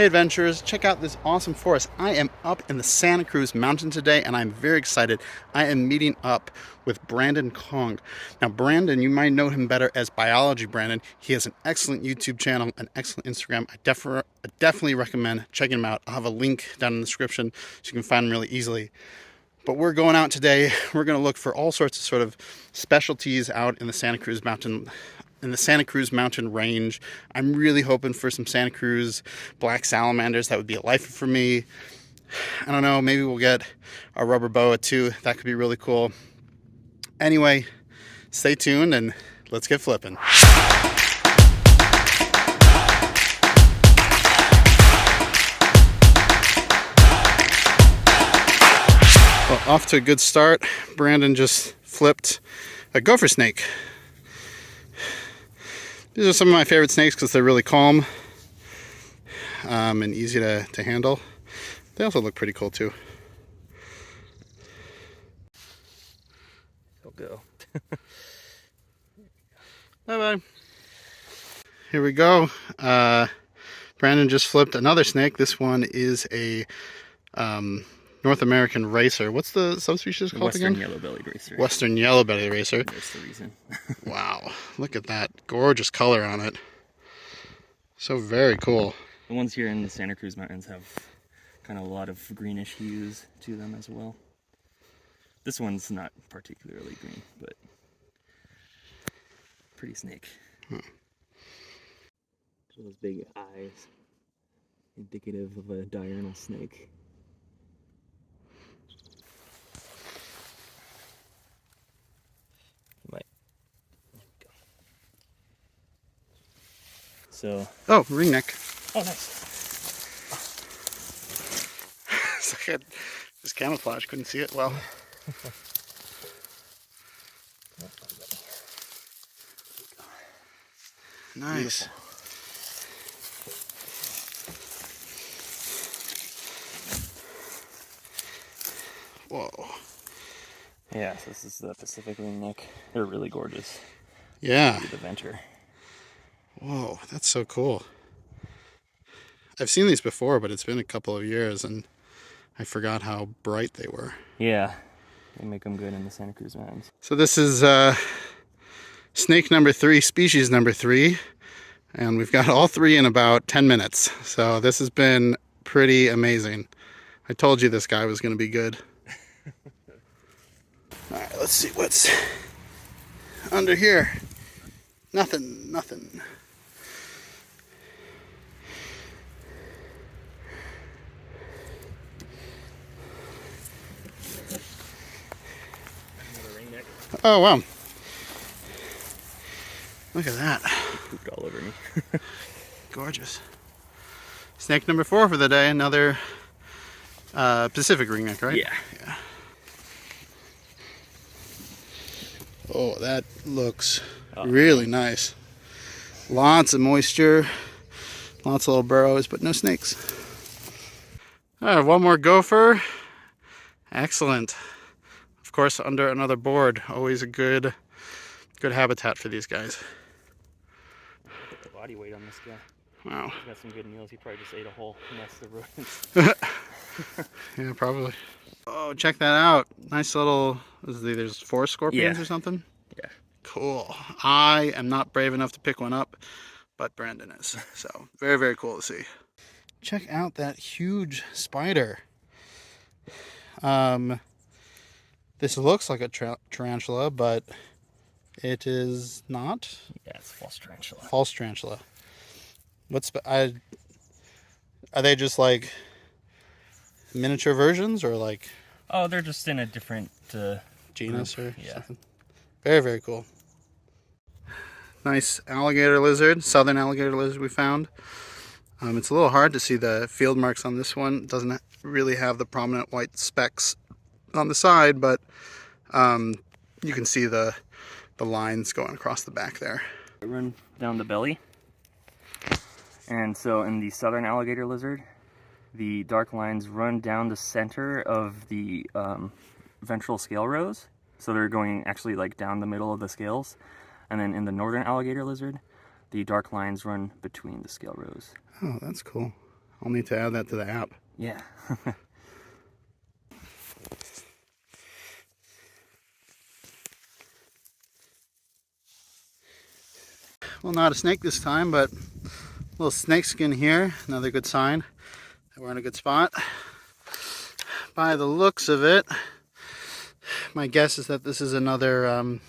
Hey adventurers, check out this awesome forest. I am up in the Santa Cruz mountain today and I'm very excited. I am meeting up with Brandon Kong. Now Brandon, you might know him better as Biology Brandon. He has an excellent YouTube channel, an excellent Instagram. I definitely recommend checking him out. I'll have a link down in the description so you can find him really easily. But we're going out today. We're going to look for all sorts of sort of specialties out in the Santa Cruz mountain range. I'm really hoping for some Santa Cruz black salamanders. That would be a lifer for me. I don't know, maybe we'll get a rubber boa too. That could be really cool. Anyway, stay tuned and let's get flipping. Well, off to a good start. Brandon just flipped a gopher snake. These are some of my favorite snakes because they're really calm and easy to handle. They also look pretty cool too. He'll go. Bye-bye. Here we go. Brandon just flipped another snake. This one is a North American racer. What's the subspecies called again? Western yellow-bellied racer. Western yellow-bellied racer. That's the reason. Wow, look at that gorgeous color on it. So very cool. The ones here in the Santa Cruz Mountains have kind of a lot of greenish hues to them as well. This one's not particularly green, but pretty snake. Those big eyes, indicative of a diurnal snake. So. Oh, ringneck. Oh, nice. It's like this camouflage, couldn't see it well. Nice. Beautiful. Whoa. Yeah, so this is the Pacific ringneck. They're really gorgeous. Yeah. The venture. Whoa, that's so cool. I've seen these before, but it's been a couple of years and I forgot how bright they were. Yeah, they make them good in the Santa Cruz Mountains. So this is snake number 3, species number 3, and we've got all 3 in about 10 minutes. So this has been pretty amazing. I told you this guy was going to be good. All right, let's see what's under here. Nothing. Oh wow. Look at that. Pooped all over me. Gorgeous. Snake number 4 for the day. Another Pacific ringneck, right? Yeah. Oh, that looks really nice. Lots of moisture, lots of little burrows, but no snakes. All right, one more gopher. Excellent. Of course, under another board. Always a good habitat for these guys. Put the body weight on this guy. Wow. He's got some good meals. He probably just ate a whole nest of rodents. Yeah, probably. Oh, check that out. Nice little, there's 4 scorpions or something? Yeah. Cool. I am not brave enough to pick one up, but Brandon is. So, very, very cool to see. Check out that huge spider. This looks like a tarantula, but it is not. Yeah, it's false tarantula. False tarantula. Are they just like miniature versions or like? Oh, they're just in a different genus group. or something. Very, very cool. Nice alligator lizard, southern alligator lizard we found. It's a little hard to see the field marks on this one. It doesn't really have the prominent white specks on the side, but you can see the lines going across the back there. Run down the belly. And so in the southern alligator lizard, the dark lines run down the center of the ventral scale rows. So they're going actually like down the middle of the scales. And then in the northern alligator lizard, the dark lines run between the scale rows. Oh, that's cool. I'll need to add that to the app. Yeah. Well, not a snake this time, but a little snake skin here. Another good sign that we're in a good spot. By the looks of it, my guess is that this is another,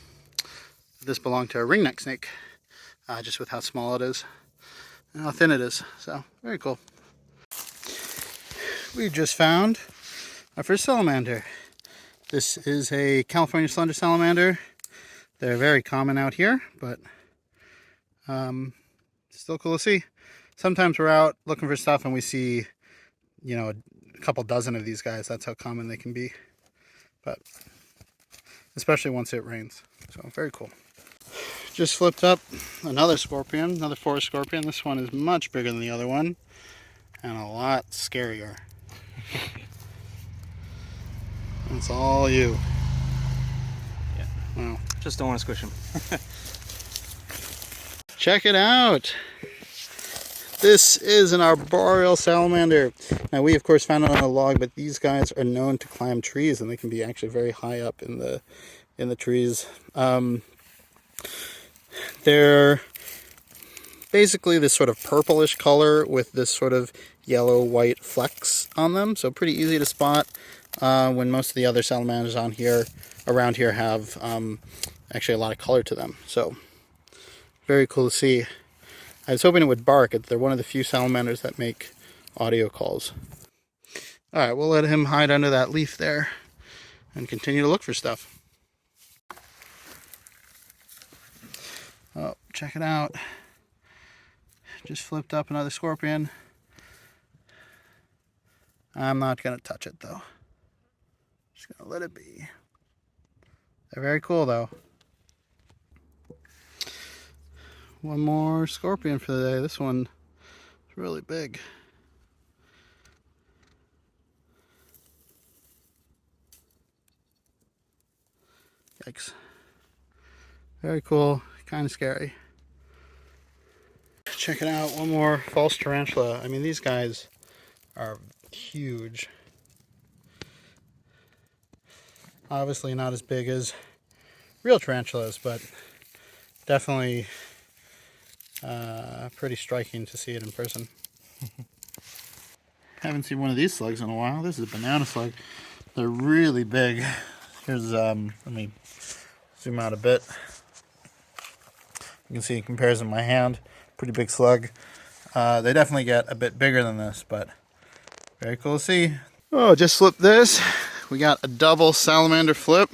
this belonged to a ringneck snake, just with how small it is and how thin it is. So, very cool. We just found our first salamander. This is a California slender salamander. They're very common out here, but still cool to see. Sometimes we're out looking for stuff and we see, you know, a couple dozen of these guys. That's how common they can be. But especially once it rains. So very cool. Just flipped up another scorpion, another forest scorpion. This one is much bigger than the other one and a lot scarier. It's all you. Yeah. Wow. Just don't want to squish him. Check it out. This is an arboreal salamander. Now we of course found it on a log, but these guys are known to climb trees and they can be actually very high up in the trees. They're basically this sort of purplish color with this sort of yellow-white flecks on them, so pretty easy to spot when most of the other salamanders around here have actually a lot of color to them. So very cool to see. I was hoping it would bark. They're one of the few salamanders that make audio calls. Alright, we'll let him hide under that leaf there and continue to look for stuff. Oh, check it out. Just flipped up another scorpion. I'm not going to touch it though. Just going to let it be. They're very cool though. One more scorpion for the day. This one is really big. Yikes. Very cool. Kind of scary. Check it out. One more false tarantula. I mean, these guys are huge. Obviously not as big as real tarantulas, but definitely pretty striking to see it in person. Haven't seen one of these slugs in a while. This is a banana slug. They're really big. Here's, let me zoom out a bit. You can see in comparison to my hand, pretty big slug. They definitely get a bit bigger than this, but very cool to see. Oh, just flipped this. We got a double salamander flip.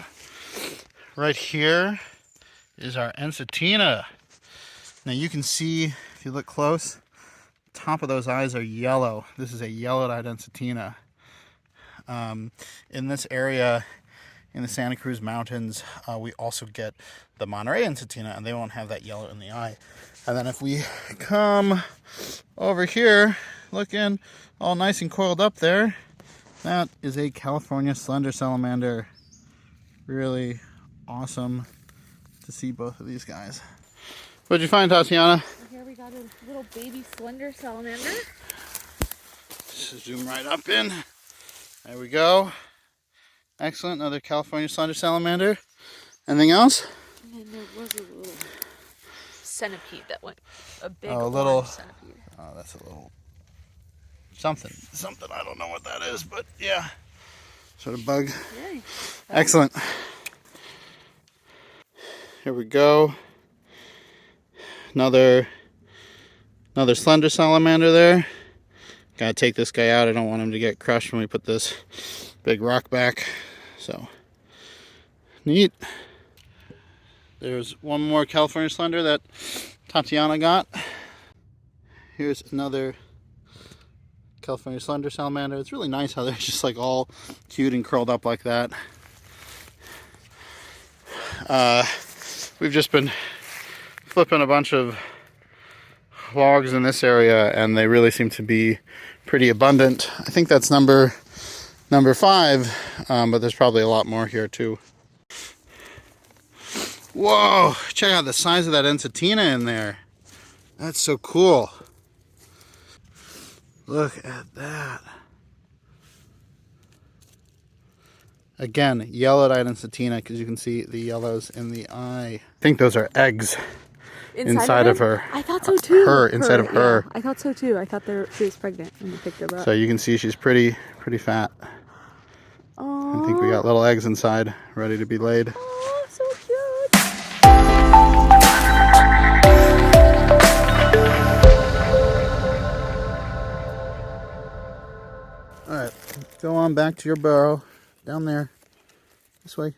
Right here is our ensatina. Now you can see, if you look close, the top of those eyes are yellow. This is a yellow-eyed ensatina. In this area, in the Santa Cruz Mountains, we also get the Monterey ensatina, and they won't have that yellow in the eye. And then if we come over here, looking all nice and coiled up there, that is a California slender salamander. Really awesome to see both of these guys. What'd you find, Tatiana? Here we got a little baby slender salamander. Just zoom right up in. There we go. Excellent. Another California slender salamander. Anything else? And then there was a little centipede that went, a big little centipede. Oh, that's a little something. I don't know what that is, but yeah. Sort of bug. Yay. Excellent. Here we go. Another slender salamander there. Gotta take this guy out. I don't want him to get crushed when we put this big rock back. So neat. There's one more California slender that Tatiana got. Here's another California slender salamander. It's really nice how they're just like all cute and curled up like that. We've just been flipping a bunch of logs in this area and they really seem to be pretty abundant. I think that's number 5, but there's probably a lot more here too. Whoa, check out the size of that ensatina in there. That's so cool. Look at that. Again, yellow-eyed ensatina, because you can see the yellows in the eye. I think those are eggs inside of her. I thought so too. Inside of her. Yeah, I thought so too. I thought she was pregnant when you picked her up. So you can see she's pretty fat. Aww. I think we got little eggs inside, ready to be laid. Oh, so cute. All right, go on back to your burrow. Down there. This way.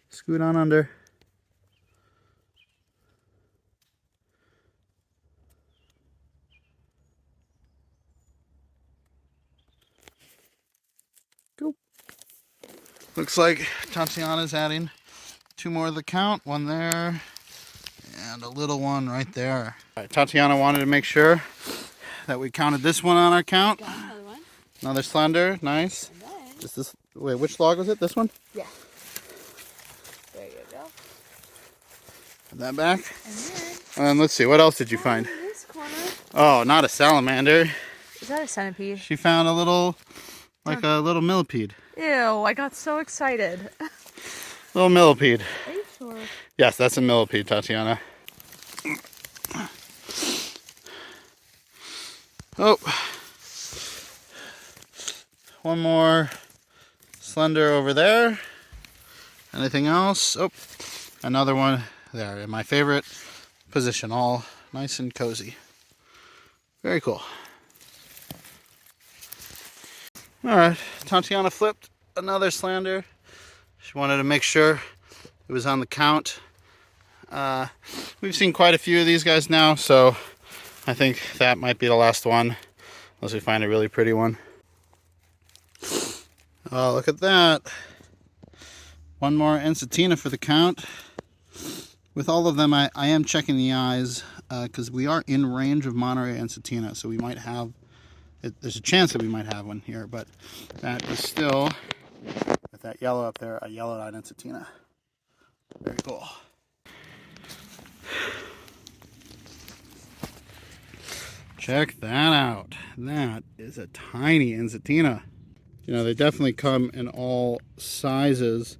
Scoot on under. Go. Looks like Tatiana's adding 2 more to the count. One there. And a little one right there. All right, Tatiana wanted to make sure that we counted this one on our count. Got another one. Another slender. Nice. And then, Is this, wait, which log was it? This one? yeah. There you go. Put that back. And then, Let's see, what else did you find? in this corner. Oh, not a salamander. Is that a centipede? She found a little, like a little millipede. Ew, I got so excited. Little millipede. Are you sure? Yes, that's a millipede, Tatiana. Oh. One more slender over there. Anything else? Oh, another one there in my favorite position, all nice and cozy. Very cool. All right, Tatiana flipped another slender. She wanted to make sure it was on the count. We've seen quite a few of these guys now, so I think that might be the last one, unless we find a really pretty one. Oh, look at that. One more ensatina for the count. With all of them, I am checking the eyes, because we are in range of Monterey ensatina, so we might have, there's a chance that we might have one here, but that is still, with that yellow up there, a yellow-eyed ensatina. Very cool. Check that out. That is a tiny ensatina. You know, they definitely come in all sizes,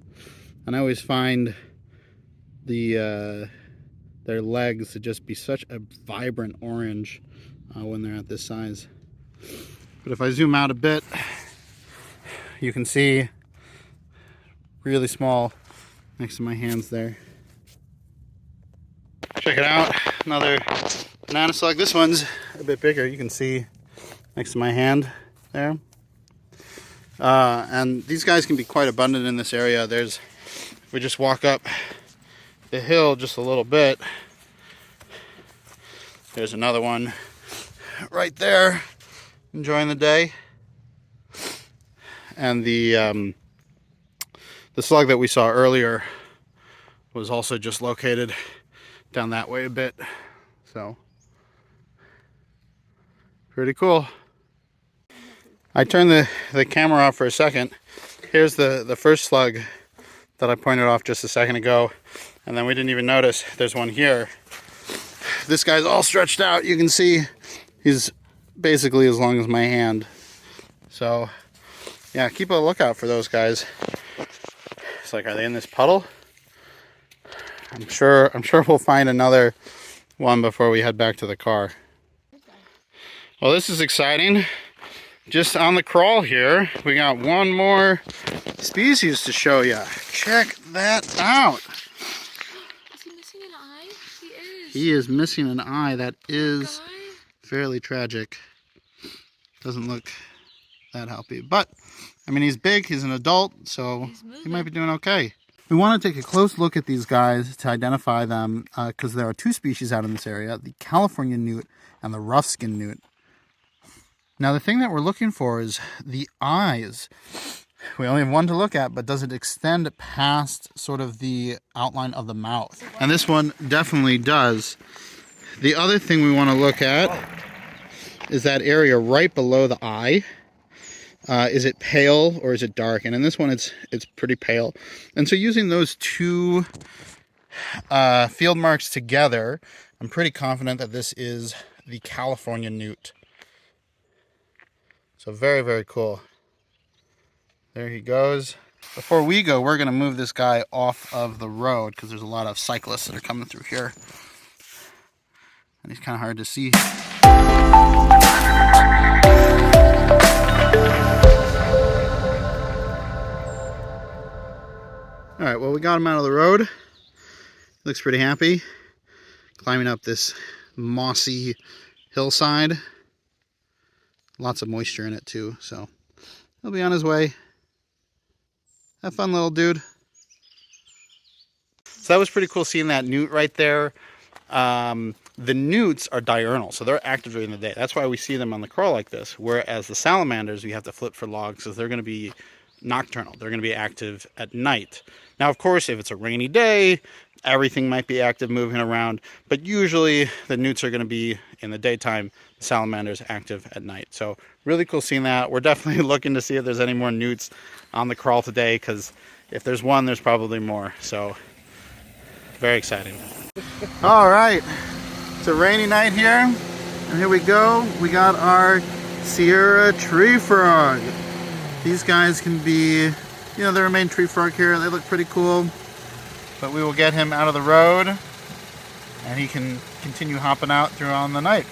and I always find their legs to just be such a vibrant orange when they're at this size. But if I zoom out a bit, you can see really small next to my hands there. Check it out, another banana slug. This one's a bit bigger. You can see next to my hand there. And these guys can be quite abundant in this area. If we just walk up the hill just a little bit, there's another one right there, enjoying the day. And the slug that we saw earlier was also just located down that way a bit. So, pretty cool. I turned the camera off for a second. Here's the first slug that I pointed off just a second ago, and then we didn't even notice there's one here. This guy's all stretched out. You can see he's basically as long as my hand. So yeah, keep a lookout for those guys. It's like, are they in this puddle? I'm sure we'll find another one before we head back to the car. Well, this is exciting. Just on the crawl here, we got one more species to show you. Check that out. Is he missing an eye? He is. He is missing an eye. That is fairly tragic. Doesn't look that healthy. But, I mean, he's big, he's an adult, so he might be doing okay. We want to take a close look at these guys to identify them, because there are 2 species out in this area, the California newt and the rough-skinned newt. Now, the thing that we're looking for is the eyes. We only have one to look at, but does it extend past sort of the outline of the mouth? And this one definitely does. The other thing we want to look at is that area right below the eye. Is it pale or is it dark? And in this one, it's pretty pale. And so using those 2 field marks together, I'm pretty confident that this is the California newt. So very, very cool. There he goes. Before we go, we're going to move this guy off of the road because there's a lot of cyclists that are coming through here. And he's kind of hard to see. All right, well, we got him out of the road. He looks pretty happy. Climbing up this mossy hillside. Lots of moisture in it too, so he'll be on his way. Have fun, little dude. So that was pretty cool seeing that newt right there. The newts are diurnal, so they're active during the day. That's why we see them on the crawl like this. Whereas the salamanders, we have to flip for logs because they're going to be nocturnal. They're going to be active at night. Now, of course, if it's a rainy day, everything might be active moving around. But usually the newts are going to be in the daytime, the salamanders active at night. So really cool seeing that. We're definitely looking to see if there's any more newts on the crawl today because if there's one, there's probably more. So very exciting. All right. It's a rainy night here, and here we go. We got our Sierra tree frog. These guys can be, you know, they're a main tree frog here. They look pretty cool, but we will get him out of the road, and he can continue hopping out throughout the night.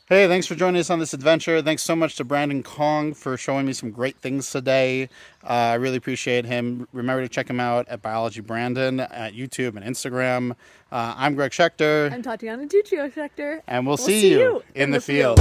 Hey, thanks for joining us on this adventure. Thanks so much to Brandon Kong for showing me some great things today. I really appreciate him. Remember to check him out at Biology Brandon at YouTube and Instagram. I'm Greg Schechter. I'm Tatiana Duccio Schechter. And we'll see you in the field.